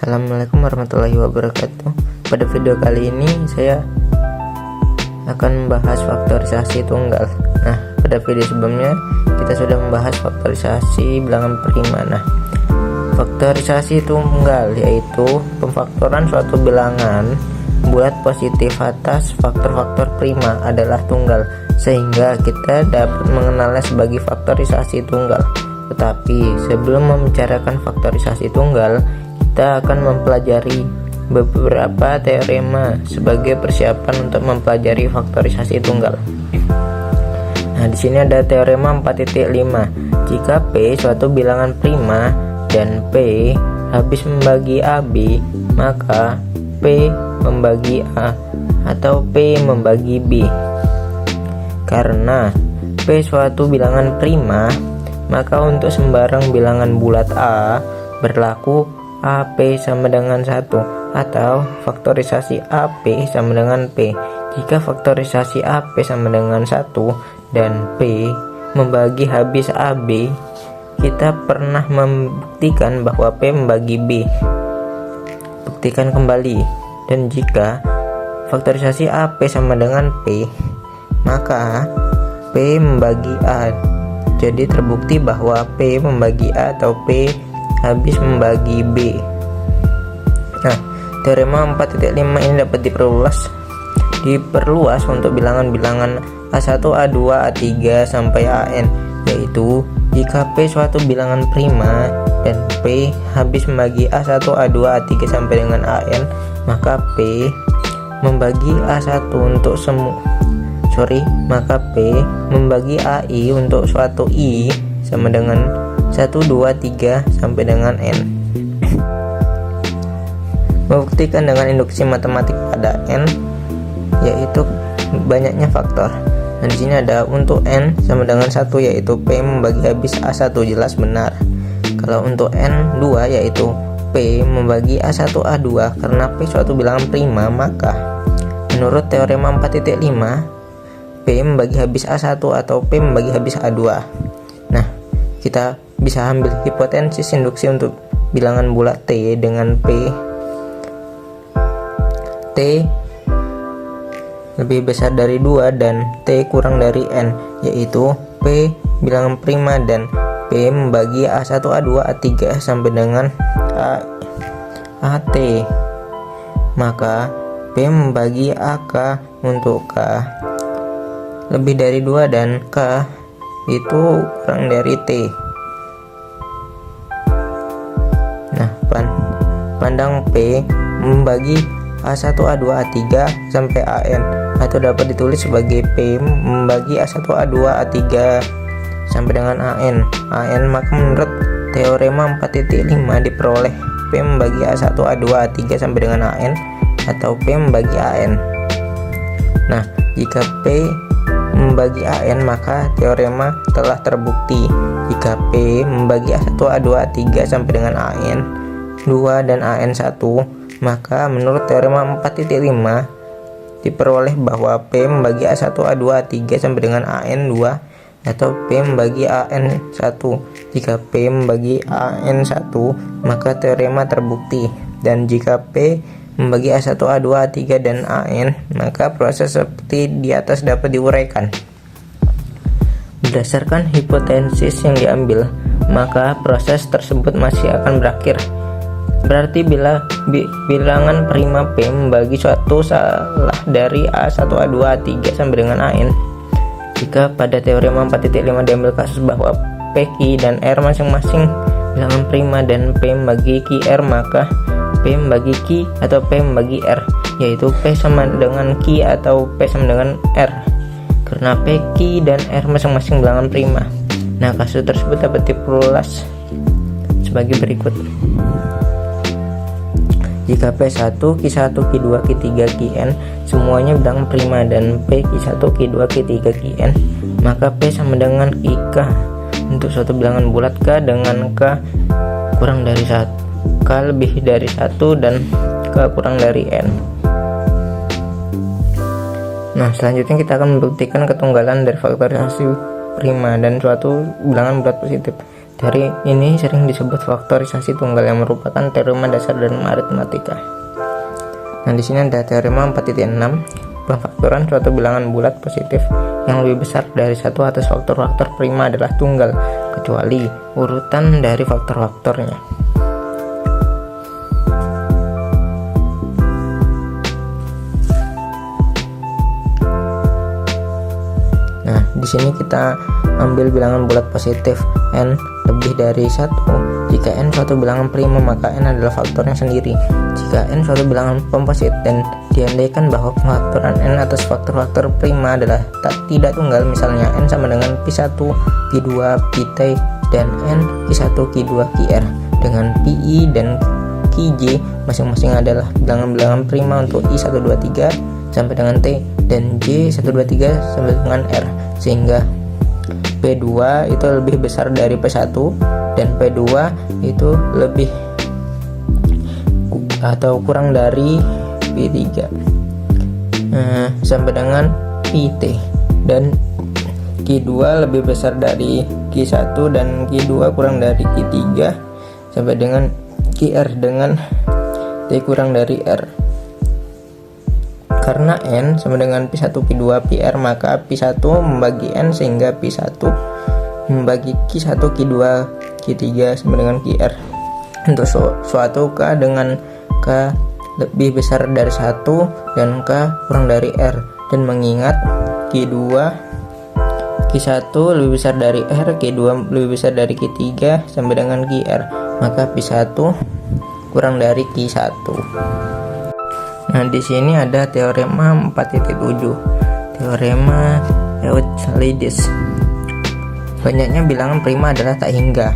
Assalamualaikum warahmatullahi wabarakatuh. Pada video kali ini saya akan membahas faktorisasi tunggal. Nah, pada video sebelumnya kita sudah membahas faktorisasi bilangan prima. Nah, faktorisasi tunggal yaitu pemfaktoran suatu bilangan bulat positif atas faktor-faktor prima adalah tunggal, sehingga kita dapat mengenalnya sebagai faktorisasi tunggal. Tetapi sebelum membicarakan faktorisasi tunggal, kita akan mempelajari beberapa teorema sebagai persiapan untuk mempelajari faktorisasi tunggal. Nah, di sini ada teorema 4.5. Jika P suatu bilangan prima dan P habis membagi AB, maka P membagi A atau P membagi B. Karena P suatu bilangan prima, maka untuk sembarang bilangan bulat A berlaku AP sama dengan 1 atau faktorisasi AP sama dengan P. Jika faktorisasi AP sama dengan 1 dan P membagi habis AB, kita pernah membuktikan bahwa P membagi B. Buktikan kembali. Dan jika faktorisasi AP sama dengan P, maka P membagi A. Jadi terbukti bahwa P membagi A atau P habis membagi B. Nah, teorema 4.5 ini dapat diperluas untuk bilangan-bilangan A1, A2, A3 sampai AN, yaitu jika P suatu bilangan prima dan P habis membagi A1, A2, A3 sampai dengan AN, maka P membagi A1 untuk maka P membagi AI untuk suatu I sama dengan 1, 2, 3 sampai dengan N. Membuktikan dengan induksi matematik pada N, yaitu banyaknya faktor. Nah, di sini ada untuk N sama dengan 1, yaitu P membagi habis A1, jelas benar. Kalau untuk N2 yaitu P membagi A1, A2, karena P suatu bilangan prima, maka menurut teorema 4.5 P membagi habis A1 atau P membagi habis A2. Nah, kita bisa ambil hipotesis induksi untuk bilangan bulat T dengan P T lebih besar dari 2 dan T kurang dari N, yaitu P bilangan prima dan P membagi A1, A2, A3 sampai dengan AT, maka P membagi AK untuk K lebih dari 2 dan K itu kurang dari T. Nah, pandang P membagi A1, A2, A3 sampai AN, atau dapat ditulis sebagai P membagi A1, A2, A3 sampai dengan AN. Maka menurut teorema 4.5 diperoleh P membagi A1, A2, A3 sampai dengan AN atau P membagi AN. Nah, jika P membagi AN, maka teorema telah terbukti. Jika P membagi A1, A2, A3 sampai dengan AN 2 dan AN 1, maka menurut teorema 4.5 diperoleh bahwa P membagi A1, A2, A3 sampai dengan AN 2 atau P membagi AN 1. Jika P membagi AN 1, maka teorema terbukti. Dan jika P membagi A1, A2, A3 dan AN, maka proses seperti di atas dapat diuraikan. Berdasarkan hipotesis yang diambil, maka proses tersebut masih akan berakhir. Berarti bila bilangan prima P membagi suatu salah dari A1, A2, A3 sampai dengan AN, jika pada teorema 4.5 diambil kasus bahwa P, Q, dan R masing-masing bilangan prima dan P membagi Q, R, maka P membagi Q atau P membagi R, yaitu P sama dengan Q atau P sama dengan R, karena P, Q, dan R masing-masing bilangan prima. Nah, kasus tersebut dapat diperluas sebagai berikut. Jika P1, Q1, Q2, Q3, Qn semuanya bilangan prima dan P, Q1, Q2, Q3, Qn, maka P sama dengan Qk untuk suatu bilangan bulat K dengan K kurang dari 1, K lebih dari 1 dan K kurang dari N. Nah, selanjutnya kita akan membuktikan ketunggalan dari faktorisasi prima dan suatu bilangan bulat positif. Teori ini sering disebut faktorisasi tunggal yang merupakan teorema dasar dalam aritmatika. Nah, di sini ada teorema 4.6. Pemfaktoran suatu bilangan bulat positif yang lebih besar dari satu atas faktor-faktor prima adalah tunggal, kecuali urutan dari faktor-faktornya. Nah, di sini kita ambil bilangan bulat positif n lebih dari 1. Jika n suatu bilangan prima, maka n adalah faktornya sendiri. Jika n suatu bilangan komposit dan diandaikan bahwa pemfaktoran n atas faktor-faktor prima adalah tidak tunggal, misalnya n sama dengan Pi1, Pi2, Pt, dan n Q1, Q2, Qr, dengan Pi dan Qj masing-masing adalah bilangan-bilangan prima untuk I1, 2, 3 sampai dengan T, dan J1, 2, 3 sampai dengan R, sehingga P2 itu lebih besar dari P1 dan P2 itu lebih atau kurang dari P3 sampai dengan Pt, dan Q2 lebih besar dari Q1 dan Q2 kurang dari Q3 sampai dengan Qr, dengan T kurang dari R. Karena n sama dengan Pi1, Pi2, Pr, maka Pi1 membagi n sehingga Pi1 membagi Q1, Q2, Q3 sama dengan Qr. Untuk suatu K dengan K lebih besar dari 1 dan K kurang dari R, dan mengingat Q2 Q1 lebih besar dari R, Q2 lebih besar dari Q3 sampai dengan Qr, maka Pi1 kurang dari Q1. Nah, di sini ada teorema 4.7. Teorema Euclides. Banyaknya bilangan prima adalah tak hingga.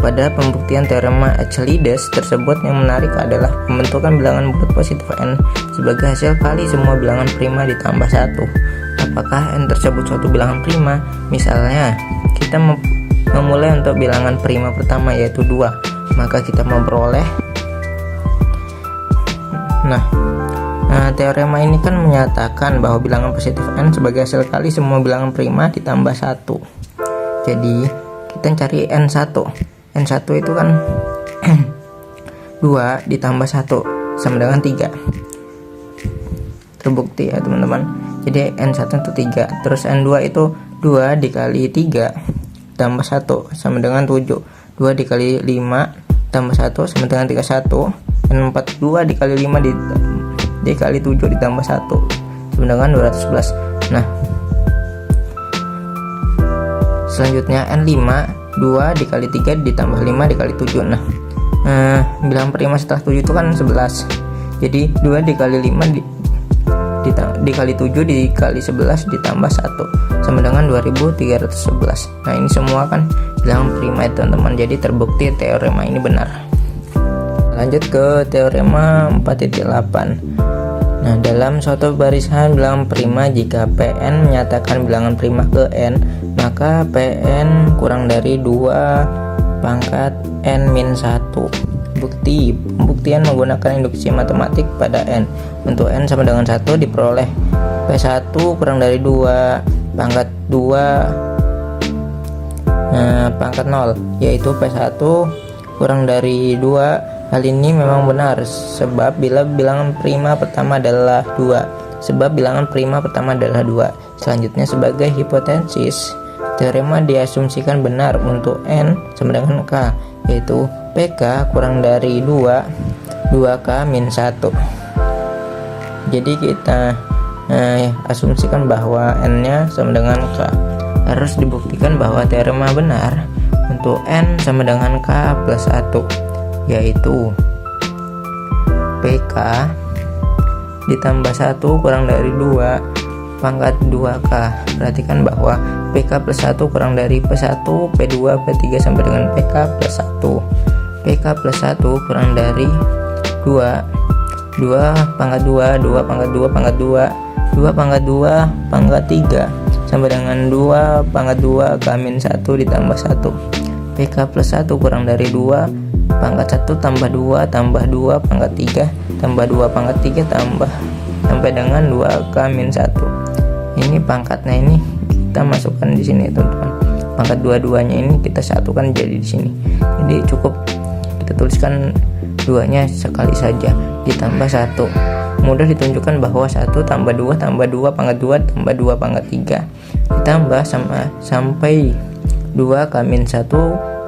Pada pembuktian teorema Euclides tersebut, yang menarik adalah pembentukan bilangan bulat positif n sebagai hasil kali semua bilangan prima ditambah 1. Apakah n tersebut suatu bilangan prima? Misalnya, kita memulai untuk bilangan prima pertama yaitu 2, maka kita memperoleh teorema ini kan menyatakan bahwa bilangan positif n sebagai hasil kali semua bilangan prima ditambah 1. Jadi kita cari n1. N1 itu kan 2 ditambah 1 sama dengan 3. Terbukti ya teman-teman. Jadi n1 itu 3. Terus n2 itu 2 dikali 3 tambah 1 sama dengan 7. 2 dikali 5 tambah 1 sama dengan 31. N4 2 dikali 5 dikali 7 ditambah 1 sama dengan 211. Nah, selanjutnya N5 2 dikali 3 ditambah 5 dikali 7. Nah, bilangan prima setelah 7 itu kan 11. Jadi 2 dikali 5 dikali 7 dikali 11 ditambah 1 sama dengan 2311. Nah, ini semua kan bilangan prima ya teman-teman. Jadi terbukti teorema ini benar. Lanjut ke teorema 4.8. Nah, dalam suatu barisan bilangan prima, jika Pn menyatakan bilangan prima ke n, maka Pn kurang dari 2 pangkat n min 1. Pembuktian menggunakan induksi matematik pada n. Untuk n sama dengan 1 diperoleh P1 kurang dari 2 pangkat 2 pangkat 0, yaitu P1 kurang dari 2. Hal ini memang benar sebab bilangan prima pertama adalah 2. Selanjutnya, sebagai hipotesis, teorema diasumsikan benar untuk n sama dengan k, yaitu PK kurang dari 2K min 1. Jadi kita asumsikan bahwa n-nya sama dengan k. Harus dibuktikan bahwa teorema benar untuk n sama dengan k plus 1, yaitu PK ditambah 1 kurang dari 2 pangkat 2K. Perhatikan bahwa PK plus 1 kurang dari P1, P2, P3 sampai dengan PK plus 1. PK plus 1 kurang dari 2 pangkat 2 pangkat 2 pangkat 2 pangkat 2 pangkat 3 sampai dengan 2 pangkat 2 K min 1 ditambah 1. PK plus 1 kurang dari 2 pangkat 1 tambah 2 pangkat 3 tambah 2 pangkat 3 tambah sampai dengan 2K min 1. Ini pangkatnya ini kita masukkan di sini teman-teman. pangkat 2-2-nya ini kita satukan jadi di sini. Jadi cukup kita tuliskan 2-nya sekali saja ditambah 1. Mudah ditunjukkan bahwa 1 tambah 2 tambah 2 pangkat 2 tambah 2 pangkat 3 ditambah sampai 2 K-1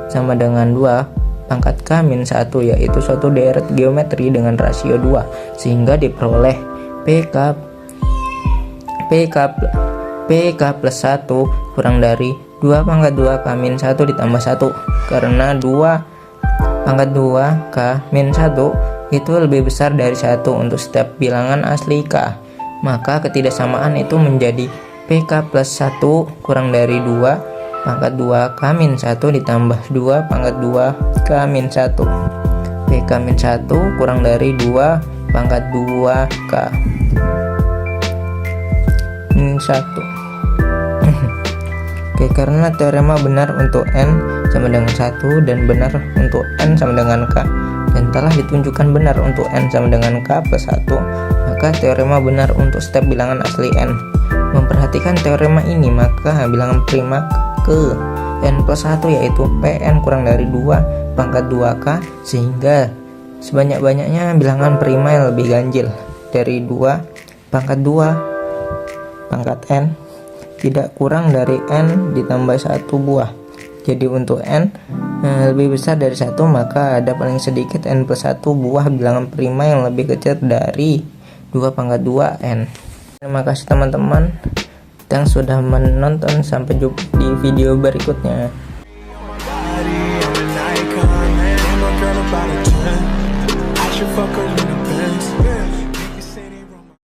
sama dengan 2 pangkat K-1, yaitu suatu deret geometri dengan rasio 2, sehingga diperoleh PK plus 1 kurang dari 2 pangkat 2 K-1 ditambah 1, karena 2 pangkat 2 K-1 itu lebih besar dari 1 untuk setiap bilangan asli K. Maka ketidaksamaan itu menjadi PK plus 1 kurang dari 2 pangkat 2 K-1 ditambah 2 pangkat 2 K-1. PK-1 kurang dari 2 pangkat 2 K-1. Oke, karena teorema benar untuk N sama dengan 1 dan benar untuk N sama dengan K, dan telah ditunjukkan benar untuk N sama dengan K plus 1, maka teorema benar untuk setiap bilangan asli N. Memperhatikan teorema ini, maka bilangan prima ke N plus 1 yaitu Pn kurang dari 2 pangkat 2K, sehingga sebanyak-banyaknya bilangan prima yang lebih ganjil dari 2 pangkat 2 pangkat N tidak kurang dari N ditambah 1 buah. Jadi untuk N lebih besar dari 1, maka ada paling sedikit N plus 1 buah bilangan prima yang lebih kecil dari 2 pangkat 2 N. Terima kasih teman-teman yang sudah menonton, sampai jumpa di video berikutnya.